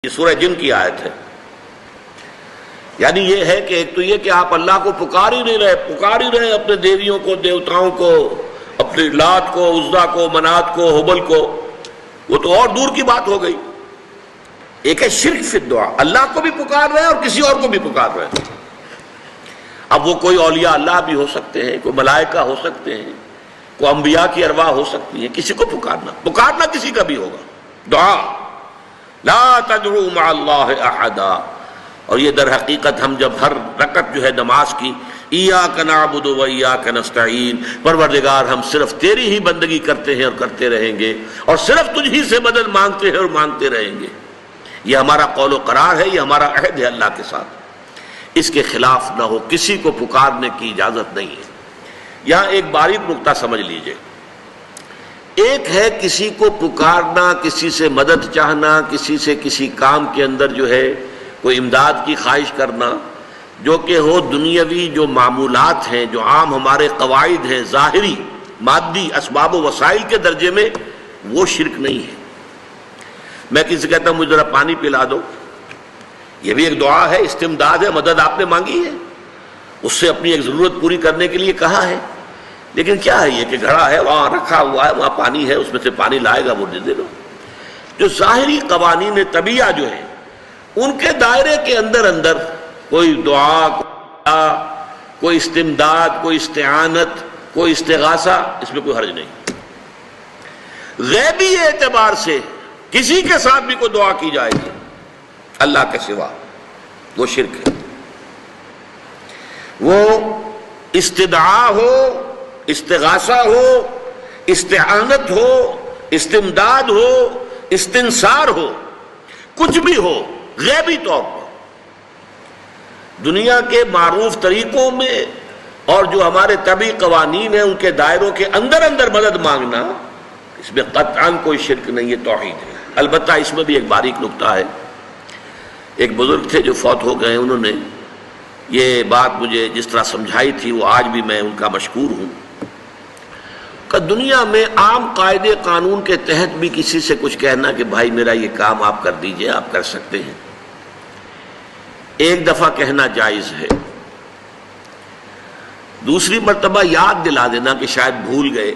یہ سورہ جن کی آیت ہے. یعنی یہ ہے کہ ایک تو یہ کہ آپ اللہ کو پکار ہی رہے اپنے دیویوں کو، دیوتاؤں کو، اپنے لات کو، عزا کو، منات کو، حبل کو، وہ تو اور دور کی بات ہو گئی. ایک ہے شرک فی الدعا، اللہ کو بھی پکار رہے ہیں اور کسی اور کو بھی پکار رہے ہیں. اب وہ کوئی اولیاء اللہ بھی ہو سکتے ہیں، کوئی ملائکہ ہو سکتے ہیں، کوئی انبیاء کی ارواح ہو سکتی ہیں. کسی کو پکارنا کسی کا بھی ہوگا. دعا لا تدعو مع اللہ احدا. اور یہ در حقیقت ہم جب ہر رکعت جو ہے نماز کی ایاک نعبد و ایاک نستعین، پروردگار ہم صرف تیری ہی بندگی کرتے ہیں اور کرتے رہیں گے، اور صرف تجھ ہی سے مدد مانگتے ہیں اور مانگتے رہیں گے. یہ ہمارا قول و قرار ہے، یہ ہمارا عہد ہے اللہ کے ساتھ. اس کے خلاف نہ ہو، کسی کو پکارنے کی اجازت نہیں ہے. یہاں ایک باریک نکتہ سمجھ لیجئے. ایک ہے کسی کو پکارنا، کسی سے مدد چاہنا، کسی سے کسی کام کے اندر جو ہے کوئی امداد کی خواہش کرنا، جو کہ ہو دنیاوی جو معمولات ہیں، جو عام ہمارے قواعد ہیں، ظاہری مادی اسباب و وسائل کے درجے میں، وہ شرک نہیں ہے. میں کسی سے کہتا ہوں مجھے ذرا پانی پلا دو، یہ بھی ایک دعا ہے، استمداد ہے، مدد آپ نے مانگی ہے، اس سے اپنی ایک ضرورت پوری کرنے کے لیے کہا ہے. لیکن کیا ہے یہ کہ گھڑا ہے، وہاں رکھا ہوا ہے، وہاں پانی ہے، اس میں سے پانی لائے گا وہ دے دو. جو ظاہری قوانین طبیعہ جو ہیں ان کے دائرے کے اندر کوئی دعا، کوئی استمداد، کوئی استعانت، کوئی استغاثہ، اس میں کوئی حرج نہیں. غیبی اعتبار سے کسی کے ساتھ بھی کوئی دعا کی جائے گی اللہ کے سوا، وہ شرک ہے. وہ استدعا ہو، استغاثہ ہو، استعانت ہو، استمداد ہو، استنصار ہو، کچھ بھی ہو، غیبی طور پر دنیا کے معروف طریقوں میں اور جو ہمارے طبعی قوانین ہیں ان کے دائروں کے اندر مدد مانگنا، اس میں قطعاً کوئی شرک نہیں ہے، توحید ہے. البتہ اس میں بھی ایک باریک نکتہ ہے. ایک بزرگ تھے جو فوت ہو گئے، انہوں نے یہ بات مجھے جس طرح سمجھائی تھی وہ آج بھی میں ان کا مشکور ہوں کہ دنیا میں عام قاعدے قانون کے تحت بھی کسی سے کچھ کہنا کہ بھائی میرا یہ کام آپ کر دیجئے، آپ کر سکتے ہیں، ایک دفعہ کہنا جائز ہے. دوسری مرتبہ یاد دلا دینا کہ شاید بھول گئے،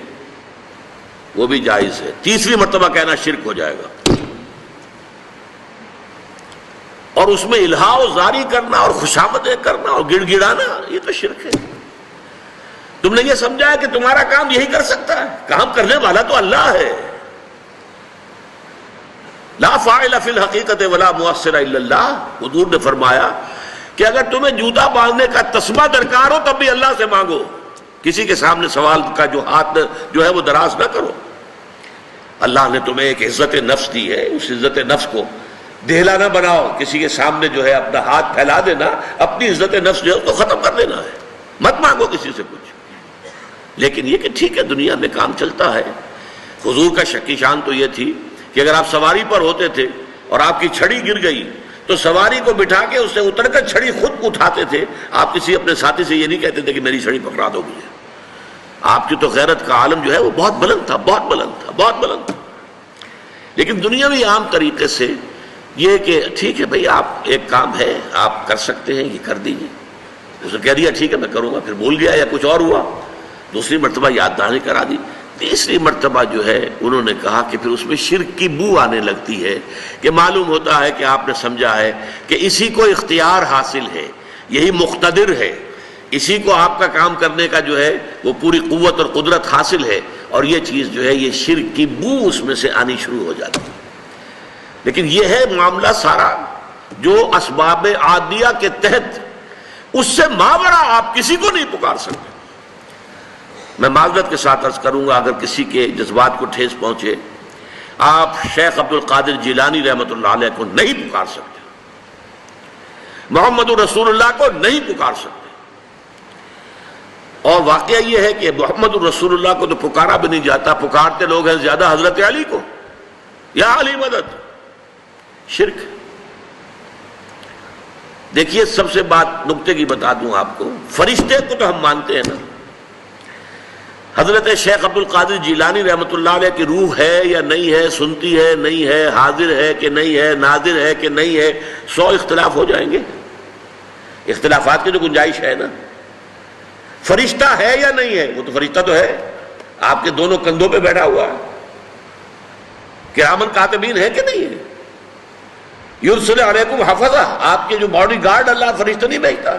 وہ بھی جائز ہے. تیسری مرتبہ کہنا شرک ہو جائے گا. اور اس میں الہا و زاری کرنا اور خوشامدیں کرنا اور گڑ گڑانا، یہ تو شرک ہے. تم نے یہ سمجھا ہے کہ تمہارا کام یہی کر سکتا ہے، کام کرنے والا تو اللہ ہے. لا فاعل فی الحقیقت ولا مؤثر الا اللہ. حضور نے فرمایا کہ اگر تمہیں جوتا باندھنے کا تسبہ درکار ہو تب بھی اللہ سے مانگو، کسی کے سامنے سوال کا جو ہاتھ جو ہے وہ دراز نہ کرو. اللہ نے تمہیں ایک عزت نفس دی ہے، اس عزت نفس کو دہلا نہ بناؤ، کسی کے سامنے جو ہے اپنا ہاتھ پھیلا دینا، اپنی عزت نفس جو ہے اس کو ختم کر دینا ہے. مت مانگو کسی سے کچھ. لیکن یہ کہ ٹھیک ہے دنیا میں کام چلتا ہے. حضور کا شکی شان تو یہ تھی کہ اگر آپ سواری پر ہوتے تھے اور آپ کی چھڑی گر گئی تو سواری کو بٹھا کے اس سے اتر کر چھڑی خود اٹھاتے تھے. آپ کسی اپنے ساتھی سے یہ نہیں کہتے تھے کہ میری چھڑی پکڑا دو مجھے. آپ کی تو غیرت کا عالم جو ہے وہ بہت بلند تھا، بہت بلند تھا، بہت بلند تھا. لیکن دنیاوی عام طریقے سے یہ کہ ٹھیک ہے بھئی آپ ایک کام ہے آپ کر سکتے ہیں، یہ کر دیجیے. اس نے کہہ دیا ٹھیک ہے میں کروں گا، پھر بھول گیا یا کچھ اور ہوا. دوسری مرتبہ یاد دہانی کرا دی. تیسری مرتبہ جو ہے انہوں نے کہا کہ پھر اس میں شرک کی بو آنے لگتی ہے کہ معلوم ہوتا ہے کہ آپ نے سمجھا ہے کہ اسی کو اختیار حاصل ہے، یہی مقتدر ہے، اسی کو آپ کا کام کرنے کا جو ہے وہ پوری قوت اور قدرت حاصل ہے، اور یہ چیز جو ہے یہ شرک کی بو اس میں سے آنی شروع ہو جاتی ہے. لیکن یہ ہے معاملہ سارا جو اسباب عادیہ کے تحت، اس سے ماورا آپ کسی کو نہیں پکار سکتے. میں معذرت کے ساتھ عرض کروں گا اگر کسی کے جذبات کو ٹھیس پہنچے، آپ شیخ عبد القادر جیلانی رحمۃ اللہ علیہ کو نہیں پکار سکتے، محمد رسول اللہ کو نہیں پکار سکتے. اور واقعہ یہ ہے کہ محمد رسول اللہ کو تو پکارا بھی نہیں جاتا، پکارتے لوگ ہیں زیادہ حضرت علی کو، یا علی مدد. شرک. دیکھیے سب سے بات نکتے کی بتا دوں آپ کو، فرشتے کو تو ہم مانتے ہیں نا. حضرت شیخ عبد القادر جیلانی رحمۃ اللہ علیہ کی روح ہے یا نہیں ہے، سنتی ہے نہیں ہے، حاضر ہے کہ نہیں ہے، ناظر ہے کہ نہیں ہے، 100 اختلاف ہو جائیں گے. اختلافات کی تو گنجائش ہے نا. فرشتہ ہے یا نہیں ہے؟ وہ تو فرشتہ تو ہے، آپ کے دونوں کندھوں پہ بیٹھا ہوا ہے. کرامن کاتبین ہے کہ نہیں ہے؟ یرسل علیکم حفظہ، آپ کے جو باڈی گارڈ اللہ فرشتہ نہیں بھیجتا.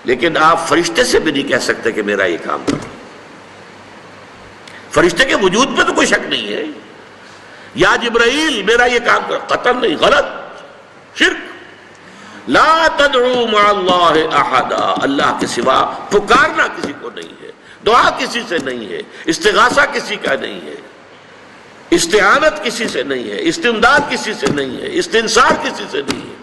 لیکن آپ فرشتے سے بھی نہیں کہہ سکتے کہ میرا یہ کام کرو. فرشتے کے وجود پہ تو کوئی شک نہیں ہے. یا جبرائیل میرا یہ کام کرو، قطعاً نہیں، غلط، شرک. لا تدعو مع اللہ احدا، اللہ کے سوا پکارنا کسی کو نہیں ہے، دعا کسی سے نہیں ہے، استغاثہ کسی کا نہیں ہے، استعانت کسی سے نہیں ہے، استمداد کسی سے نہیں ہے، استنصار کسی سے نہیں ہے.